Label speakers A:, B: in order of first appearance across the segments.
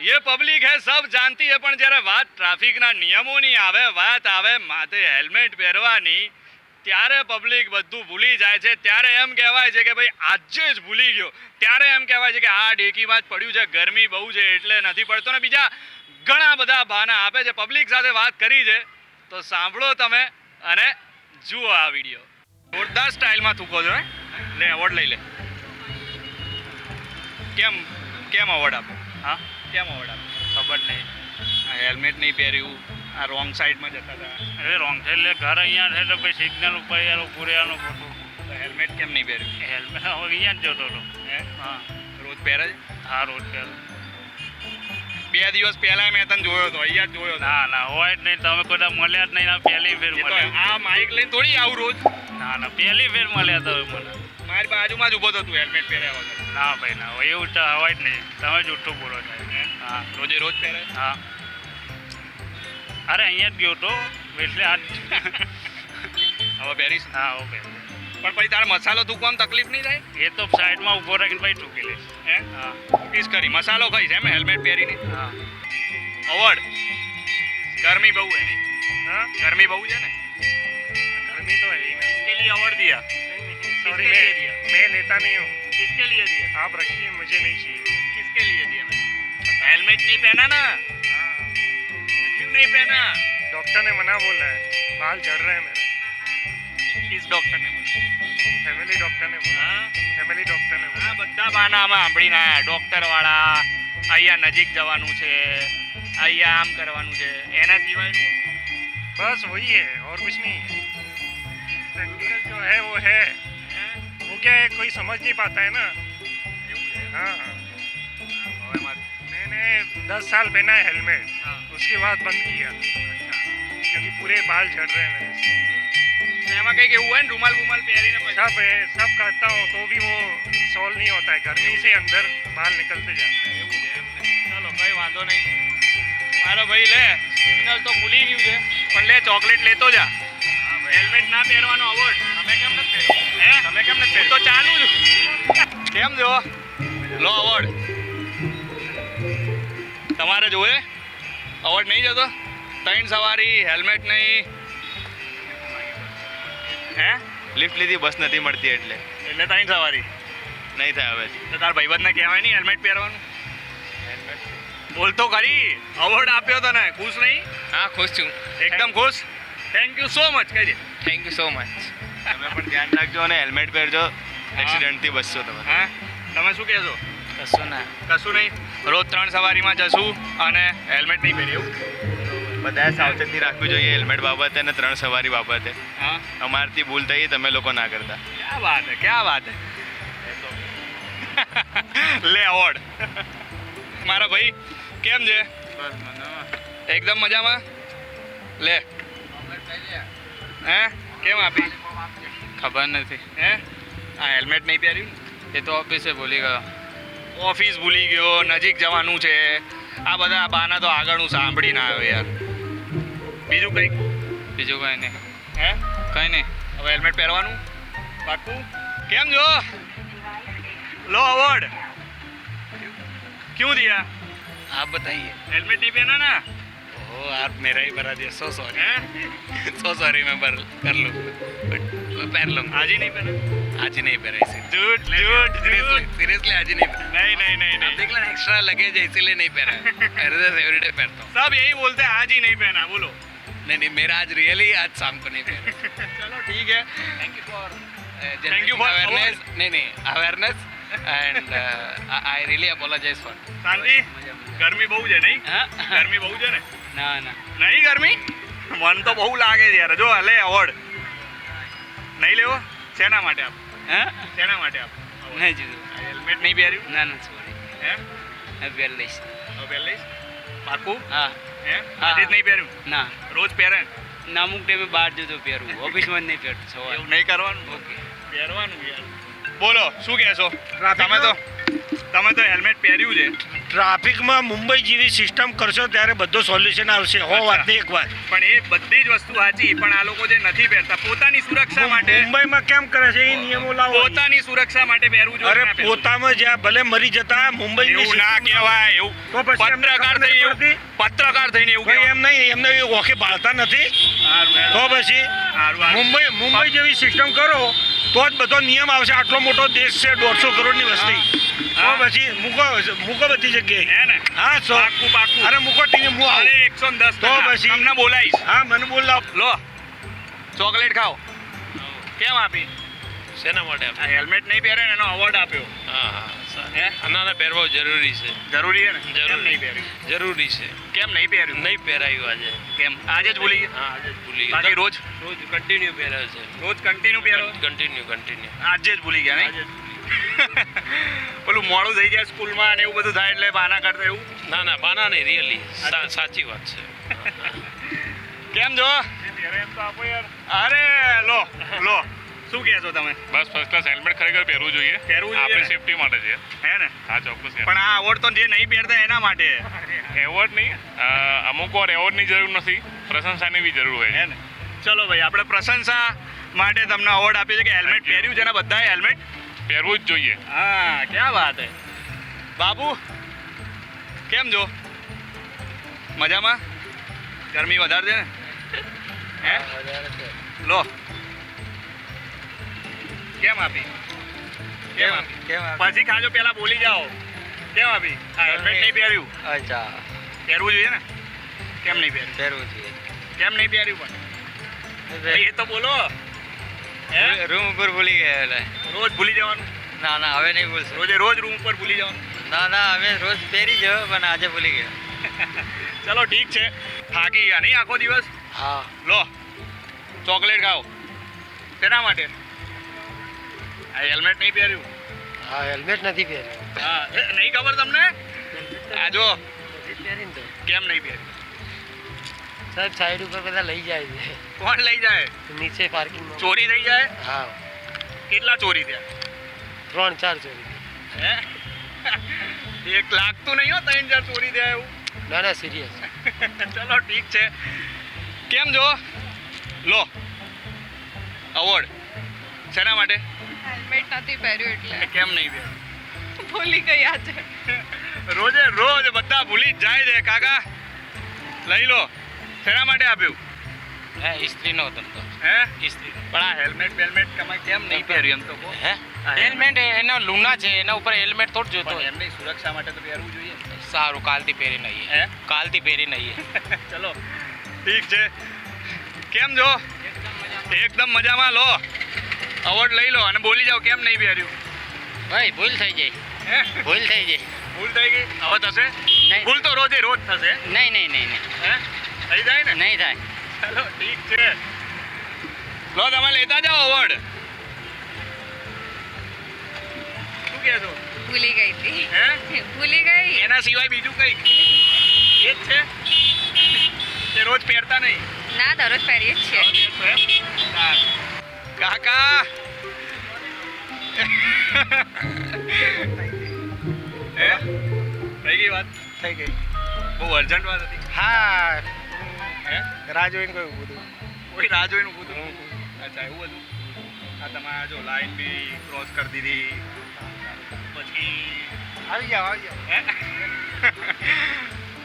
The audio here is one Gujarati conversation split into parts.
A: ये पब्लिक है सब जानती है, પણ જ્યારે વાત ટ્રાફિકના નિયમોની આવે, વાત આવે માથે હેલ્મેટ પહેરવાની, ત્યારે પબ્લિક બધું ભૂલી જાય છે. ત્યારે એમ કહેવાય છે કે ભાઈ આજે જ ભૂલી ગયો, ત્યારે એમ કહેવાય છે કે આ ડેકીમાં જ પડ્યું છે, ગરમી બહુ છે એટલે નથી પડતો, ને બીજા ઘણા બધા બહાના આપે છે. પબ્લિક સાથે વાત કરી છે તો સાંભળો તમે અને જુઓ આ વિડીયો. જોરદાર સ્ટાઇલમાં થૂકો છો, લે એવોર્ડ લઈ લે. કેમ કેમ એવોર્ડ આપો? હા કેમ એવોર્ડ આપો? ખબર નહીં. આ હેલ્મેટ નહીં પહેર્યું, આ રોંગ સાઈડમાં જતા હતા.
B: અરે રોંગ સાઈડ એટલે ઘર અહીંયા છે તો પછી સિગ્નલ ઉપર યાર ઉભું રહેવાનું ખોટું.
A: તો હેલ્મેટ કેમ નહીં પહેર્યું?
B: હેલ્મેટ હવે અહીંયા જ જતો હતો.
A: હે
B: હા
A: રોજ પહેરે છે?
B: હા રોજ પહેરું.
A: 2 દિવસ પહેલા મેં તને જોયો હતો, અહીંયા જ જોયો હતો.
B: ના ના હોય જ નહીં, તમે કોઈ મળ્યા જ નહીં. ના પહેલી ફેર
A: એ તો
B: મળ્યા.
A: આ માઇક લઈને થોડી આવું રોજ.
B: ના ના પહેલી ફેર મળ્યા તમે મને.
A: મારી બાજુમાં જ ઊભો હતો તું હેલ્મેટ પહેર્યા વગર.
B: ના ભાઈ ના હોય એવું તો હોય જ નહીં, તમે જૂઠું બોલો છો. હા
A: રોજે રોજ પહેરે?
B: હા અરે અહીંયા જ ગયો તો એટલે આજ
A: હવે પહેરીશ.
B: હા ઓકે.
A: પણ પછી તારે મસાલો થૂકવામાં તકલીફ નહીં થાય?
B: એ તો સાઈડમાં ઊભો રાખીને પછી ટૂંકી લઈશ.
A: હે
B: હા
A: પીસ કરી મસાલો ખાઈશ એમ હેલ્મેટ પહેરીને?
B: હા
A: અવોર્ડ गर्मी बहु है नहीं?
B: हाँ
A: गर्मी बहु है ना?
B: गर्मी तो है ही नहीं।
A: इसके लिए अवार्ड दिया?
B: सॉरी
A: किसके लिए दिया?
B: मैं लेता नहीं हूँ।
A: किसके लिए दिया?
B: आप रखिए, मुझे नहीं चाहिए।
A: किसके लिए दिया मैंने? हेलमेट नहीं पहना ना?
B: हाँ
A: क्यों नहीं पहना?
B: डॉक्टर ने मना बोला है, बाल झड़ रहे हैं मेरे।
A: किस डॉक्टर ने बोला?
B: फैमिली डॉक्टर ने बोला।
A: हाँ
B: फैमिली डॉक्टर ने बोला।
A: આ બધા બહાનામાં સાંભળીને આયા. ડોક્ટર વાળા અહીંયા નજીક જવાનું છે, અહીંયા આમ કરવાનું છે, એના સિવાયનું
B: बस वही है और कुछ नहीं है। प्रैक्टिकल जो है वो है, वो क्या है कोई समझ नहीं पाता है ना।
A: એવું છે.
B: हाँ
A: હવે મારે
B: मैंने 10 साल पहना है हेलमेट,
A: हाँ
B: उसके बाद बंद किया क्योंकि पूरे बाल झड़ रहे हैं मेरे से।
A: તો એમાં કંઈક એવું હોય ને રૂમાલ બુમાલ પહેરીને પછી
B: सब है, सब करता हूँ तो भी वो सॉल्व नहीं होता है, गर्मी से अंदर बाल निकलते जाते हैं।
A: એવું છે એમ ને? ચાલો કઈ વાંધો નહીં. મારો ભાઈ લે, સિગ્નલ તો ખુલી ગયું છે પણ લે ચોકલેટ લેતો જા. હેલ્મેટ ના પહેરવાનો અવોર્ડ તમે કેમ નથી પહેર્યું? હે તમે કેમ નથી પહેર્યું? તો ચાલુ જ કેમ જો લો અવોર્ડ. તમારે જોવે અવોર્ડ નહીં જતો? 3 સવારી હેલ્મેટ નહીં. હે
C: લિફ્ટ લીધી, બસ નથી મળતી એટલે
A: એટલે 3 સવારી
C: નહીં થાય હવે.
A: તો તાર ભાઈબંધને કહેવાય નહીં હેલ્મેટ પહેરવાનું? બોલતો ખરી, અવોર્ડ આપ્યો તને, ખુશ નહીં?
C: હા ખુશ છું.
A: એકદમ ખુશ. થેન્ક યુ સો મચ કહી દે.
C: Thank you so much. તમે પણ ધ્યાન રાખજો અને હેલ્મેટ પહેરજો, એક્સિડન્ટથી બચશો તમે.
A: હા તમે શું કહેશો?
C: કશું ના,
A: કશું નહીં, રોજ 3 સવારીમાં જશું અને હેલ્મેટ નહીં પહેરે એવું?
C: બધાએ સાવચેતી રાખવી જોઈએ હેલ્મેટ બાબતે અને 3 સવારી બાબતે.
A: હા
C: અમારથી ભૂલ થઈ, તમે લોકો ના કરતા.
A: ક્યાં વાત હે, ક્યાં વાત હે. લે અવોર્ડ. મારા ભાઈ કેમ છે? એકદમ મજામાં. લે હે કેમ આપી?
C: ખબર નથી,
A: હે આ હેલ્મેટ નહીં પહેર્યું?
C: એ તો ઓફિસે ભૂલી ગયો.
A: ઓફિસ ભૂલી ગયો, નજીક જવાનું છે, આ બધા બહાના તો આગળનું સાંભળી ના આવ્યો યાર. બીજું કંઈક?
C: બીજું કંઈ નહીં.
A: હે
C: કંઈ નહીં.
A: હવે હેલ્મેટ પહેરવાનું પાક્કું? કેમ જો लो अवार्ड क्यों दिया?
C: आप बताइए.
A: हेलमेट नहीं पहना ना?
C: ओह आप मेरा ही भरा दिया. So sorry.
A: हैं
C: सो सॉरी. मैं कर लूँगा, बट पहन लूँगा.
A: आज ही नहीं पहना?
C: आज ही नहीं पहना इसे.
A: झूठ झूठ
C: सीरियसली सीरियसली आज ही नहीं पहना.
A: नहीं नहीं नहीं
C: आप
A: नहीं
C: देख लेना, एक्स्ट्रा लगेज है इसीलिए नहीं पहना. एवरीडे पहनता हूँ.
A: सब यही बोलते हैं आज ही नहीं पहना. बोलो
C: नहीं नहीं, मेरा आज रियली आज शाम को नहीं पहना.
A: चलो ठीक है.
C: Thank you for
A: Thank you for
C: awareness. नहीं awareness and I really apologise for.
A: शांति गर्मी બહુ છે નહીં?
C: हाँ
A: ગરમી બહુ છે ને?
C: ना ना
A: નહીં ગરમી? મન તો બહુ લાગે છે યાર. જો લે અવોર્ડ નહીં લેવો? શેના માટે આપ?
C: हाँ
A: શેના માટે આપ?
C: नहीं जी
A: હેલ્મેટ નહીં પહેર્યું?
C: ना ना सॉरी.
A: હે
C: मैं पहन लईश.
A: હવે પહેર લઈશ પાક્કું?
C: हाँ
A: હે
C: હા.
A: આજે જ નહીં પહેર્યું?
C: ना
A: રોજ પહેરે?
C: ना अमुक टाइम में बाहर जो तो પહેરું, ઓફિસમાં જ નહીં પહેરતો સવારે.
A: એવું નહીં કરવાનું.
C: ઓકે.
A: પહેરવાનું યાર. બોલો શું કહેશો? તમે તો હેલ્મેટ પહેર્યું છે
D: ટ્રાફિકમાં મુંબઈ જેવી સિસ્ટમ કરશો ત્યારે બધો સોલ્યુશન આવશે. વાતની એક વાત,
A: પણ એ બધી જ વસ્તુ સાચી, પણ આ લોકો જે નથી પહેરતા પોતાની સુરક્ષા માટે,
D: મુંબઈમાં કેમ કરે છે એ નિયમો લાવો.
A: પોતાની સુરક્ષા માટે પહેરવું જોઈએ.
D: અરે
A: ના પહેરવું.
D: પોતામાં જ્યાં ભલે મરી જતા મુંબઈ
A: એવું ના કહેવાય. એવું
D: તો પછી એમને
A: પત્રકાર
D: ખબર
A: થઈ
D: નહીં પડતી?
A: પત્રકાર થઈને એવું
D: ભાઈ
A: કહેવાય.
D: એમ નહીં, એમને એ ઓખે બાળતા નથી. તો પછી મુંબઈ જેવી સિસ્ટમ કરો તો જ બધો નિયમ આવશે. આટલો મોટો દેશ છે, 150 કરોડની વસ્તી. તો પછી મૂકો બધી જગ્યાએ.
A: હે ને?
D: હા
A: પાક્કું.
D: અરે મૂકો ટીવી હું આવું.
A: અરે 110
D: તો પછી?
A: તમને બોલાવીશ.
D: હા મને બોલાવ.
A: લો ચોકલેટ ખાઓ. કેમ આપી?
C: શેના માટે
A: આ હેલ્મેટ નહીં પહેરે ને એનો અવોર્ડ આપ્યો. હે?
C: આના પહેરવો જરૂરી છે.
A: જરૂરી છે ને?
C: જરૂરી.
A: કેમ નહીં પહેર્યું?
C: જરૂરી છે.
A: કેમ નહીં પહેર્યું?
C: નહીં પહેરાયું આજે.
A: કેમ આજે જ ભૂલી ગયા?
C: હા આજે જ ભૂલી
A: બાકી રોજ
C: રોજ કન્ટિન્યુ પહેરે છે.
A: રોજ કન્ટિન્યુ પહેરો?
C: કન્ટિન્યુ
A: આજે જ ભૂલી ગયા નહીં?
C: આજે
A: પેલું મોડું થઈ જાય સ્કૂલમાં ને એવું બધું થાય એટલે બહાના કરતા એવું.
C: ના બાના નહીં, રિયલી સાચી વાત છે.
A: કેમ છો? અરે લો શું કહે છો તમે?
E: બસ ફર્સ્ટ ક્લાસ હેલ્મેટ ખરેખર પહેરવું જોઈએ.
A: પહેરવું જોઈએ
E: આપણી
A: ને?
E: સેફટી માટે છે.
A: હે ને?
E: હા ચોક્કસ.
A: પણ આ અવોર્ડ તો જે નહીં પહેરતા એના માટે.
E: એવોર્ડ નહીં, અમુક વાર એવોર્ડની જરૂર નથી, પ્રશંસાની બી જરૂર હોય
A: હે
E: છે.
A: ને? ચલો ભાઈ, આપણે પ્રશંસા માટે તમને અવોર્ડ આપ્યો છે કે હેલ્મેટ પહેર્યું છે ને બધાએ હેલ્મેટ.
E: પહેરવું જ જોઈએ.
A: હા ક્યાં વાત હે. બાબુ કેમ છો? મજામાં? ગરમી વધારે છે ને? હે? લો કેમ આપી? કેમ આપી? પછી ખાજો, પેલા બોલી જાઓ. કેમ આપી? આ હેલ્મેટ નહીં પહેર્યું.
F: અચ્છા
A: પહેરવું જોઈએ ને? કેમ નહીં પહેર્યું?
F: પહેરવું જોઈએ.
A: કેમ નહીં પહેર્યું પણ? એ તો બોલો. હે?
F: રૂમ ઉપર ભૂલી ગયા એટલે.
A: રોજ ભૂલી જવાનું?
F: ના હવે નહીં ભૂલશે.
A: રોજ રૂમ ઉપર ભૂલી જવાનું?
F: ના હવે રોજ પહેરી જ પણ આજે ભૂલી ગયા.
A: ચલો ઠીક છે. થાકી ગયા નહીં આખો દિવસ?
F: હા
A: લો ચોકલેટ ખાઓ. શેના માટે? આ હેલ્મેટ નહીં પહેર્યું?
F: હા હેલ્મેટ નથી પહેર્યું.
A: હા નહીં ખબર તમને? આ જો
F: પહેરીને તો
A: કેમ નહીં પહેર્યું?
F: સાહેબ સાઈડ ઉપર બધા લઈ જાય છે.
A: કોણ લઈ જાય?
F: નીચે પાર્કિંગમાં.
A: ચોરી થઈ જાય?
F: હા
A: કેટલા ચોરી થયા?
F: 3-4 ચોરી.
A: હે? એક લાગતું નહીં હો 3-4 ચોરી થયા એવું.
F: ના સિરિયસ.
A: ચલો ઠીક છે. કેમ છો? લો અવોર્ડ. શેના માટે?
G: હેલ્મેટ નથી પહેર્યું એટલે
A: કેમ નહીં પહેર્યું?
G: ભૂલી ગઈ આજે.
A: રોજ બધા ભૂલી જ જાય છે કાકા. લઈ લો. શેના માટે આપ્યું?
F: હે ઇસ્ત્રીનો ધંધો.
A: હે?
F: ઇસ્ત્રી.
A: પણ આ હેલ્મેટ તમે કેમ નહીં પહેર્યું એમ તો કહો.
F: હે હેલ્મેટ એનો લૂના છે, એના ઉપર હેલ્મેટ થોડ જોતો
A: પણ એમની સુરક્ષા માટે તો પહેરવું જોઈએ ને.
F: સારું કાલથી પહેરી નહીં.
A: હે?
F: કાલથી પહેરી નહીં.
A: ચલો ઠીક છે. કેમ છો? એકદમ મજામાં. લો અવોર્ડ લઈ લો અને બોલી જાઓ કેમ નહીં પહેર્યું.
F: ભાઈ ભૂલ થઈ જાય.
A: હે?
F: ભૂલ થઈ જાય.
A: ભૂલ થઈ ગઈ? હવે થશે?
F: નહીં.
A: ભૂલ તો રોજ થશે.
F: નહીં
A: હે? થઈ જાય ને?
F: નહીં થાય.
A: ચલો ઠીક છે. લો તમે લેતા જાઓ અવોર્ડ. શું કહે છો?
G: ભૂલી ગઈ હતી.
A: હે?
G: ભૂલી ગઈ.
A: એના સિવાય બીજું કંઈક એ જ છે કે રોજ પહેરતા નહીં?
G: ના દરરોજ પહેરીએ જ છીએ.
A: કાકા હે? થઈ ગઈ વાત?
D: થઈ ગઈ.
A: બહુ અર્જન્ટ વાત હતી.
D: હા
A: હે?
D: રાહ જોઈને કહ્યું બધું.
A: કોઈ રાહ જોઈને ઊભું હતું? અચ્છા એવું હતું. આ તમારે જો લાઈન બી ક્રોસ કરી દીધી પછી
D: આવી જાઓ.
A: હે?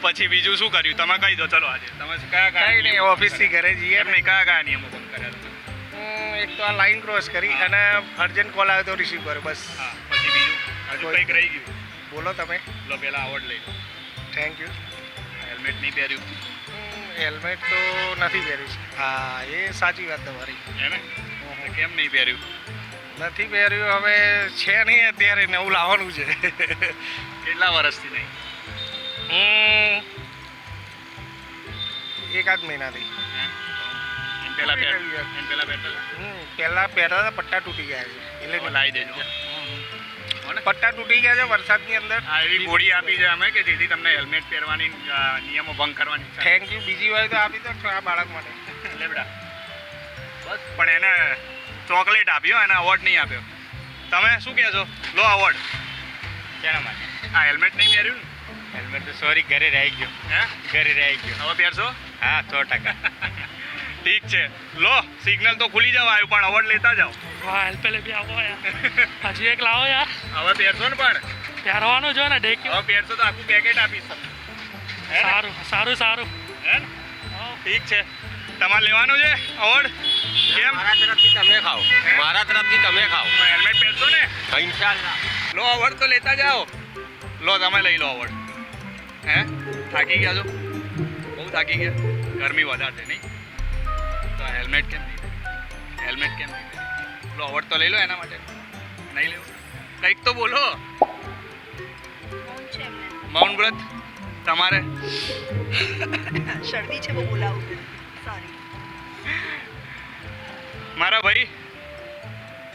A: પછી બીજું શું કર્યું તમે કહી દો. ચલો આજે તમે કયા
D: કઈ નહીં,
A: નિયમો
D: ઓફિસથી ઘરે જઈએ
A: એમ નહીં, કયા નિયમો ભંગ કર્યા તમે?
D: એક તો આ લાઈન ક્રોસ કરી અને અર્જન્ટ કોલ આવ્યો તો રિસીવ કર્યો બસ.
A: હા પછી બીજું હજુ કંઈક રહી ગયું?
D: બોલો તમે.
A: લો પેલા આવડ લઈ લો.
D: Thank you.
A: હેલ્મેટ નહીં પહેર્યું?
D: હેલ્મેટ તો નથી પહેર્યું. હા એ સાચી વાત તમારી.
A: હે ને? તો કેમ નહીં પહેર્યું?
D: નથી પહેર્યું. હવે છે નહીં અત્યારે, નવું લાવવાનું છે.
A: કેટલા વર્ષથી નહીં?
D: એકાદ મહિનાથી.
A: એમ પહેલા પહેરતા
D: પહેલા પહેરતા હતા, પટ્ટા તૂટી ગયા છે
A: એટલે
D: એટલે
A: લાવી દેજો.
D: પટ્ટા તૂટી ગયા છે વરસાદની અંદર.
A: આ એવી ગોળી આપી છે અમે કે જેથી તમને હેલ્મેટ પહેરવાની નિયમો ભંગ કરવાની ઈચ્છા
D: થેન્ક યુ. બીજી વાર તો આપી દો આ બાળક માટે.
A: લે બેટા. બસ પણ એને ચોકલેટ આપ્યો, એને અવોર્ડ નહીં આપ્યો. તમે શું કહો છો? લો અવોર્ડ.
F: શેના માટે?
A: આ હેલ્મેટ નહીં પહેર્યું ને
F: હેલ્મેટ તો સોરી ઘરે રહી ગયો.
A: હે
F: ઘરે રહી ગયો.
A: હવે પહેરશો?
F: હા 100%.
A: ઠીક છે. લો સિગ્નલ તો ખુલી જવા આવ્યું પણ અવોર્ડ લેતા જાઓ.
B: વાહ પેલે બી આવો યાર હજી એક લાવો યાર
A: હવે પહેરશો ને પણ
B: પહેરવાનું જો ને ડેક
A: હવે પહેરશો તો આખું પેકેટ આપીશ તમને. હે ને?
B: સારું
A: હે ને? ઠીક છે. તમારે લેવાનું છે અવોર્ડ? કેમ?
C: મારા તરફથી તમે ખાઓ. મારા તરફથી તમે ખાઓ.
A: હેલ્મેટ પહેરશો ને?
C: ઇન્શાલ્લાહ.
A: લો અવોર્ડ તો લેતા જાઓ. લો તમે લઈ લો અવોર્ડ. હે થાકી ગયા છો? બહુ થાકી ગયા? ગરમી વધારે છે નહીં? તો હેલ્મેટ કેમ નહીં? હેલ્મેટ કેમ નહીં? લો અવોર્ડ તો લઈ લો એના માટે. નહીં લેવું? કંઈક તો બોલો. મૌન વ્રત તમારે?
H: શરદી છે બહુ બોલાવું સોરી.
A: મારા ભાઈ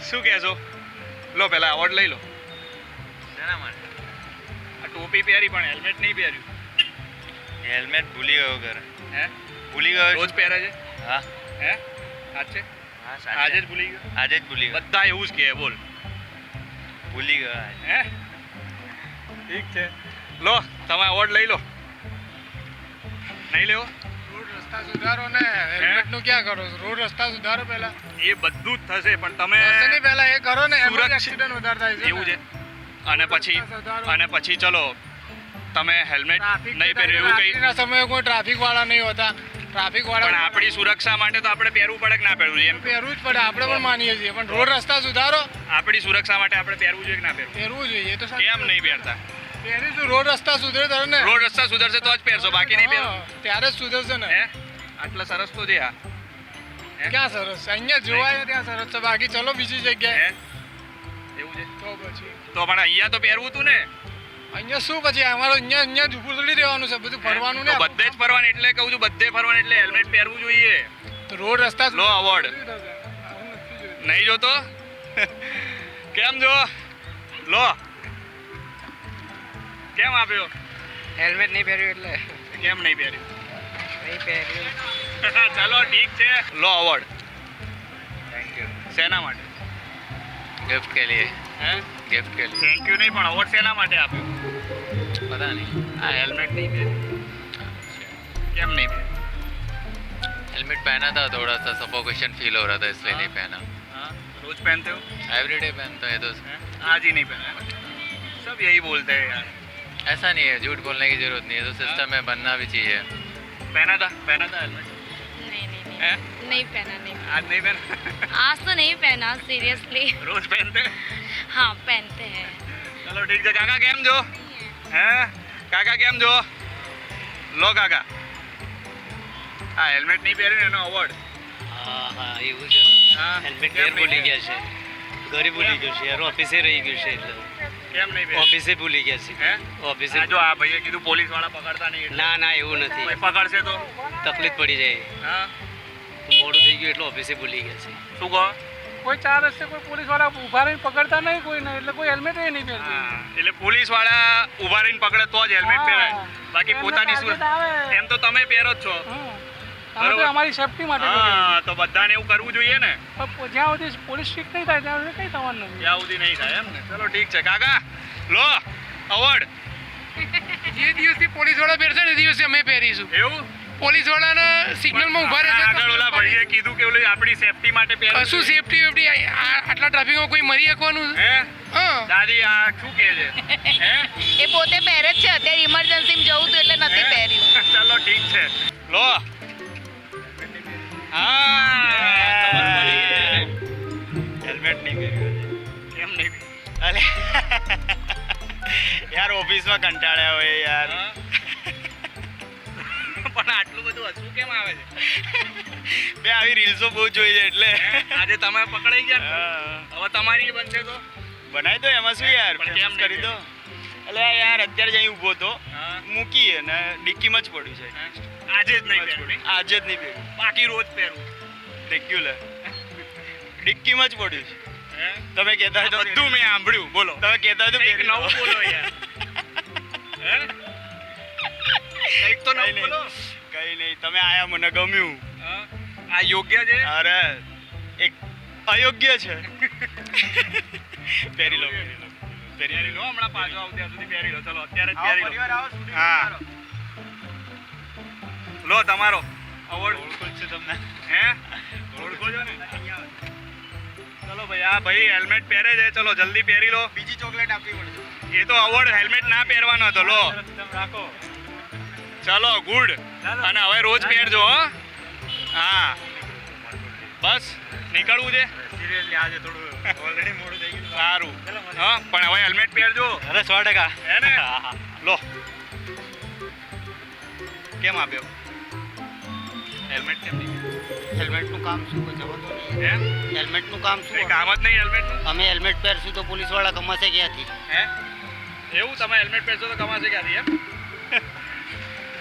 A: શું કહેશો? લો પહેલા અવોર્ડ લઈ લો.
F: શેના માટે?
A: આ ટોપી પહેરી પણ હેલ્મેટ નહીં પહેર્યું.
F: હેલ્મેટ ભૂલી ગયો ઘરે.
A: હે
F: ભૂલી ગયો.
A: રોજ પહેરે છે?
F: હા
A: હે આજ છે?
F: હા
A: આજે જ ભૂલી ગયો?
F: આજે જ ભૂલી ગયો.
A: બધા એવું જ કહે બોલ.
F: ભૂલી ગયો આજે.
A: હે ઠીક છે. લો તમે અવોર્ડ લઈ લો. નહીં લેવો?
B: રોડ રસ્તા સુધારો ને હેલ્મેટ નું ક્યાં કરો છો? રોડ રસ્તા સુધારો પહેલા
A: એ બધું જ થશે પણ તમે
B: પહેલા એ કરો ને એમાં જ
A: સુરક્ષિત-
B: એક્સિડન્ટ વધારે થાય છે
A: એવું છે. અને પછી ચલો તમે હેલ્મેટ
B: ટ્રાફિક
A: નહીં પહેર્યું એવું કંઈ
B: રાત્રિના સમયે કોઈ ટ્રાફિક વાળા નહીં હોતા. ટ્રાફિક
A: પણ
B: વાળા
A: આપણી સુરક્ષા માટે તો આપણે પહેરવું પડે કે ના પહેરવું જોઈએ? એમ
B: પહેરવું જ પડે આપણે પણ માનીએ છીએ પણ રોડ રસ્તા સુધારો
A: આપણી સુરક્ષા માટે આપણે પહેરવું જોઈએ કે ના પહેરવું?
B: પહેરવું જોઈએ એ તો સાચી
A: કેમ
B: વાત.
A: નહીં પહેરતા?
B: પહેરીશું રોડ રસ્તા સુધરે ત્યારે ને
A: રોડ રસ્તા સુધરશે તો જ પહેરશો બાકી નહીં પહેરો.
B: હા, ત્યારે જ સુધરશે ને
A: હે આટલા સરસ તો છે આ. હે?
B: ક્યાં સરસ અહીંયા જોવાય ત્યાં સરસ છે બાકી ચલો બીજી જગ્યાએ
A: હે એવું છે
B: તો પછી
A: તો પણ અહીંયા તો પહેરવું હતું ને.
B: અહીંયા શું પછી અમારો અહીંયા જ ઊભું થોડી રહેવાનું છે બધું ફરવાનું ને
A: તો બધે જ ફરવાનું એટલે કહું છું બધે ફરવાનું એટલે હેલ્મેટ પહેરવું જોઈએ.
B: તો રોડ રસ્તા
A: લો award. નહીં જોતો? કેમ જો? લો કેમ આપ્યો?
F: હેલ્મેટ નહીં પહેર્યું એટલે
A: કેમ નહીં પહેર્યું?
F: નહીં પહેર્યું.
A: ચાલો ઠીક છે. લો અવોર્ડ.
F: Thank you.
A: શેના માટે?
F: गिफ्ट के लिए.
A: હે
F: गिफ्ट के लिए.
A: થેન્ક યુ નહીં પણ અવોર્ડ શેના માટે આપ્યો?
F: पता नहीं.
A: આ હેલ્મેટ નહીં પહેર્યું. કેમ નહીં પહેર્યું?
F: हेलमेट पहना था थोड़ा सा सफोकेशन फील हो रहा था इसलिए नहीं पहना.
A: हाँ रोज पहनते हो?
F: एवरीडे पहनता है तो
A: हैं? आज ही नहीं पहना. सब यही बोलते हैं यार.
F: ऐसा नहीं है झूठ बोलने की जरूरत नहीं है तो सिस्टम में बनना भी चाहिए.
A: पहना था हेलमेट? हैं?
G: नहीं पहना नहीं
A: आज नहीं पहना?
G: आज तो नहीं पहना सीरियसली.
A: रोज पहनते हैं?
G: हाँ पहनते हैं.
A: चलो ठीक છે. કાકા કેમ છો? હે કાકા કેમ છો? લો કાકા આ હેલ્મેટ નહીં પહેર્યું એનો અવોર્ડ.
I: હા એવું છે
A: હા
I: હેલ્મેટ
A: કેમ
I: ઘેર ભૂલી
A: નહીં
I: ગયા છે ઘરે ભૂલી ગયો છે યાર ઓફિસે રહી ગયું છે એટલે
A: પહેર્યું? કેમ નહીં પહેર્યું?
I: ઓફિસે ભૂલી ગયા છે
A: હે
I: ઓફિસે
A: આ જો આ ભાઈએ કીધું પોલીસ વાળા પકડતા નહીં એટલે.
I: ના ના એવું નથી
A: કોઈ પકડશે તો?
I: તકલીફ પડી જાય
A: હા
I: મોડું થઈ ગયું એટલે ઓફિસે ભૂલી ગયા છે
A: શું કહો?
B: કોઈ ચાર રસ્તે કોઈ પોલીસ વાળા ઉભા રહીને પકડતા નહીં કોઈ નહીં એટલે કોઈ હેલ્મેટ એ નહીં પહેરતું.
A: હા, એટલે પોલીસ વાળા ઊભા રહીને પકડે તો જ હેલ્મેટ પહેરાય. બાકી
B: એમને
A: પોતાની
B: target આવે.
A: એમ તો તમે પહેરો જ છો. બરોબર.
B: અમારી સેફટી માટે
A: હા તો બધાને એવું કરવું જોઈએ ને.
B: જ્યાં સુધી પોલીસ સ્ટ્રિક્ટ નહીં થાય ત્યાં સુધી કંઈ થવાનું નથી.
A: ત્યાં સુધી નહીં થાય એમ ને. ચલો ઠીક છે કાકા લો અવોર્ડ.
B: જે દિવસથી પોલીસ વાળા પહેરશે ને દિવસે અમે પહેરીશું.
A: એવું
B: પોલીસ વાળાના સિગ્નલમાં ઉભા રહે
A: આગળ ઓલા ભાઈએ કીધું કે ઓલી આપણી સેફટી માટે પહેરવું
B: શું
A: જોઈએ.
B: સેફટી વેફટી આટલા ટ્રાફિકમાં કોઈ મરી શકવાનું
A: હે
B: હા
A: દાદી આ શું કહે છે? હે
G: એ પોતે પહેરે જ છે અત્યારે ઇમરજન્સીમાં જવું હતું એટલે નથી પહેર્યું.
A: ચલો ઠીક છે લો
C: હેલ્મેટ નહીં પહેર્યું.
A: કેમ નહીં?
C: અલે યાર ઓફિસમાં કંટાળ્યા હોય યાર.
A: હા? પણ આટલું બધું હસવું કેમ આવે છે?
C: બે આવી રીલ્સો બહુ જોઈ છે એટલે
A: હે? આજે તમે પકડાઈ ગયા ને?
C: હા.
A: હવે તમારી બનશે તો
C: બનાવી દો એમાં શું યાર
A: પણ
C: famous
A: કેમ નહીં
C: કરી દો. એટલે યાર અત્યારે જ અહીં ઊભો તો
A: હા.
C: મૂકી અને ડિક્કીમાં જ પડ્યું છે.
A: આજે જ નહીં પહેરું નહીં?
C: આજે જ નહીં પહેર્યું
A: બાકી રોજ પહેરું.
C: રેગ્યુલર ડિક્કીમાં જ પડ્યું છે.
A: હે?
C: તમે કહેતા હોય તો
A: બધું મેં સાંભળ્યું બોલો.
C: તમે કહેતા હોય તો
A: કંઈક
C: પહેરી લો.
A: નવું બોલો યાર. હે? કંઈક તો
C: કઈ
A: નવું બોલો.
C: નહીં કઈ નહીં તમે આયા મને ગમ્યું.
A: હા? આ યોગ્ય છે?
C: અરે એક અયોગ્ય છે. પહેરી લો પહેરી લો
A: પહેરી લો હમણાં પાછો આવું ત્યાં સુધી પહેરી લો ચલો અત્યારે જ પહેરી લો હા લો તમારો અવોર્ડ ઓળખો છે તમને હે ઓળખો છો ને ચલો ભાઈ આ ભાઈ હેલ્મેટ પહેરે છે ચલો જલ્દી પહેરી લો
C: બીજી ચોકલેટ આપવી પડશે.
A: એ તો અવોર્ડ હેલ્મેટ ના પહેરવાનો હતો લો
B: રાખો
A: ચલો ગુડ અને હવે રોજ પહેરજો હો હા બસ નીકળવું છે
C: સિરિયસલી આજે થોડું ઓલરેડી મોડું થઈ ગયું.
A: સારું હા પણ હવે હેલ્મેટ પહેરજો
I: અરે 100%.
A: હે ને લો કેમ આપ્યો હેલ્મેટ કેમ નહીં
I: હેલ્મેટનું કામ શું હોય જવા દો ને.
A: હે
I: હેલ્મેટનું કામ શું
A: કઈ
I: હોય?
A: કામ જ નહીં હેલ્મેટનું
I: અમે હેલ્મેટ પહેરશું તો પોલીસવાળા કમાશે ક્યાંથી?
A: હે એવું તમે હેલ્મેટ પહેરશો તો કમાશે ક્યાંથી એમ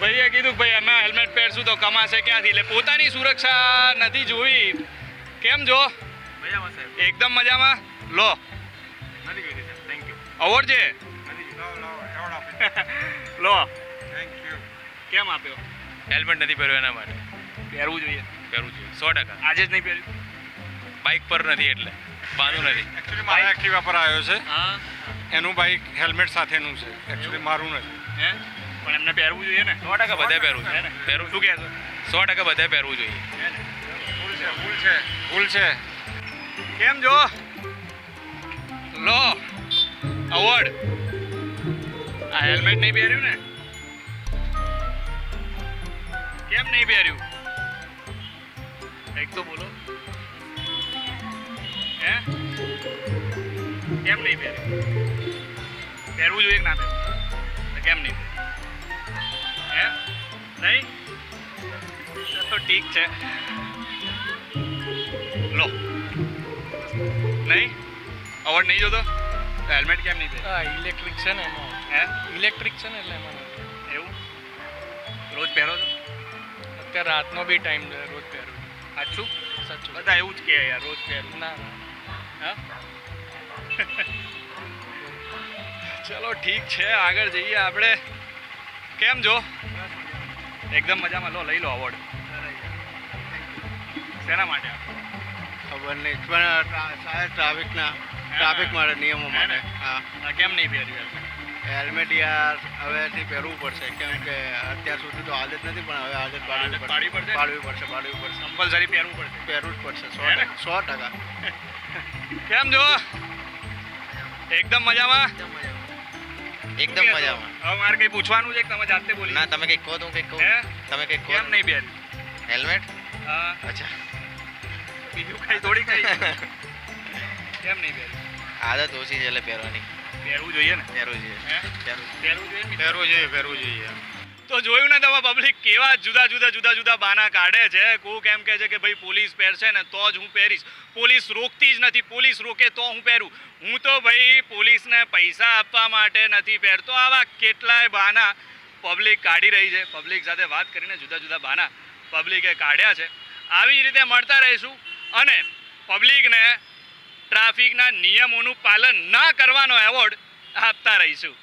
A: ભાઈએ કીધું કે ભાઈ અમે હેલ્મેટ પહેરશું તો કમાશે ક્યાંથી એટલે પોતાની સુરક્ષા નથી જોઈ કેમ જો
C: મજામાં સાહેબ.
A: એકદમ મજામાં લો
C: નથી જોઈતી સાહેબ. Thank you.
A: અવોર્ડ છે
C: નથી જોઈતી. લાવો એવોર્ડ આપી.
A: લો
C: થેન્ક યુ.
A: કેમ આપ્યો
E: હેલ્મેટ નથી પહેર્યું એના માટે
A: પહેરવું જોઈએ
E: પહેરવું જોઈએ 100%.
A: આજે જ નહીં પહેર્યું
E: બાઇક પર નથી એટલે બાંધું નથી.
J: એકચ્યુઅલી મારા એક્ટિવા પર આવ્યો છે
A: હા
J: એનું બાઇક હેલ્મેટ સાથેનું છે એકચ્યુઅલી મારું નથી.
A: હે પણ એમને પહેરવું જોઈએ ને
E: 100% બધાએ પહેરવું
A: હે ને
E: જોઈએ પહેરવું
A: શું કહેશો
E: 100% બધાએ પહેરવું જોઈએ.
J: ભૂલ છે ભૂલ છે ભૂલ છે.
A: કેમ જો લો અવોર્ડ આ હેલ્મેટ નહીં પહેર્યું ને કેમ નહીં પહેર્યું એક તો બોલો હે કેમ નહીં પહેર્યું પહેરવું જોઈએ કે ના પહેરવું તો કેમ નહીં પહેર્યું હે નહીં તો ઠીક છે લો નહીં અવોર્ડ નહીં જોતો તો હેલ્મેટ કેમ નહીં પહેર્યું
B: હા ઇલેક્ટ્રિક છે ને એમાં
A: હે
B: ઇલેક્ટ્રિક છે ને એટલે એમાં
A: એવું રોજ પહેરો છો
B: અત્યારે રાતનો બી ટાઈમ રોજ પહેરું
A: સાચું
B: સાચું
A: બધા એવું જ કહે યાર રોજ પહેરું
B: ના
A: હા ચલો ઠીક છે આગળ જઈએ આપણે કેમ જો એકદમ મજામાં લો લઈ લો અવોર્ડ શેના માટે આપ્યો?
I: ખબર નહીં પણ ટ્રાફિકના ટ્રાફિક માટે નિયમો માટે હા
A: આ કેમ નહીં પહેર્યું
I: હેલ્મેટ યાર હવેથી પહેરવું પડશે કેમ કે અત્યાર સુધી તો આદત નથી પણ હવે આદત
A: આદત પાડવી પડશે ને?
I: પાડવી પડશે
A: કમ્પલસરી પહેરવું પડશે
I: પહેરવું જ પડશે
A: હે ને?
I: 100%.
A: કેમ જો એકદમ મજામાં
I: એકદમ મજામાં.
A: હવે મારે કંઈ પૂછવાનું છે કે તમે જાતે બોલી
I: ના તમે કંઈક કહો તો હું કંઈક કહું
A: હે
I: તમે કંઈક કહો
A: કેમ નહીં પહેર્યું
I: હેલ્મેટ
A: હા
I: અચ્છા
A: બીજું કઈ થોડી કઈ કેમ નહીં પહેર્યું
I: આદત ઓછી છે એટલે પહેરવાની
A: પહેરવું જોઈએ ને
I: પહેરવું જોઈએ
A: હે
I: પહેરવું
A: પહેરવું જોઈએ ને?
J: પહેરવું જોઈએ.
A: તો જોયું ને તમે પબ્લિક કેવા જુદા બાના કાઢે છે કોક એમ કહે છે કે ભાઈ પોલીસ પહેરશે ને તો જ હું પહેરીશ પોલીસ રોકતી જ નથી પોલીસ રોકે તો હું પહેરું હું તો ભાઈ પોલીસને પૈસા આપવા માટે નથી પહેરતો આવા કેટલાય બાના પબ્લિક કાઢી રહી છે પબ્લિક સાથે વાત કરીને જુદા બાના પબ્લિકે કાઢ્યા છે આવી જ રીતે મળતા રહીશું અને પબ્લિકને ટ્રાફિકના નિયમોનું પાલન ના કરવાનો એવોર્ડ આપતા રહીશું